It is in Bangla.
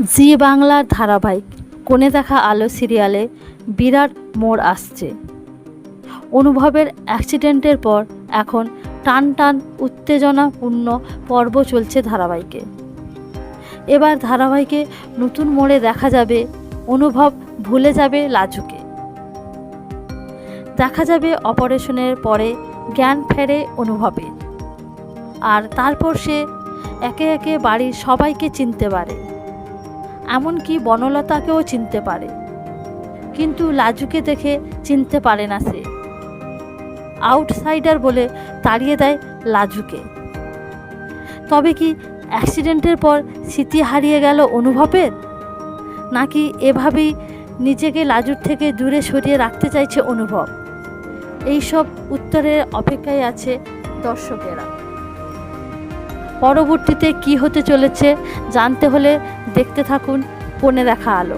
জি বাংলার ধারাবাহিক কোণে দেখা আলো সিরিয়ালে বিরাট মোড় আসছে। অনুভবের অ্যাক্সিডেন্টের পর এখন টান টান উত্তেজনাপূর্ণ পর্ব চলছে ধারাবাহিকে। এবার ধারাবাহিকে নতুন মোড়ে দেখা যাবে অনুভব ভুলে যাবে লাজুকে। দেখা যাবে অপারেশনের পরে জ্ঞান ফেরে অনুভবের, আর তারপর সে একে একে বাড়ির সবাইকে চিনতে পারে, এমনকি বনলতাকেও চিনতে পারে। কিন্তু লাজুকে দেখে চিনতে পারে না সে। আউটসাইডার বলে তাড়িয়ে দেয় লাজুকে। তবে কি অ্যাক্সিডেন্টের পর স্মৃতি হারিয়ে গেল অনুভবের, নাকি এভাবেই নিজেকে লাজুর থেকে দূরে সরিয়ে রাখতে চাইছে অনুভব? এইসব উত্তরের অপেক্ষায় আছে দর্শকেরা। পরবর্তীতে কি হতে চলেছে জানতে হলে দেখতে থাকুন কোণে দেখা আলো।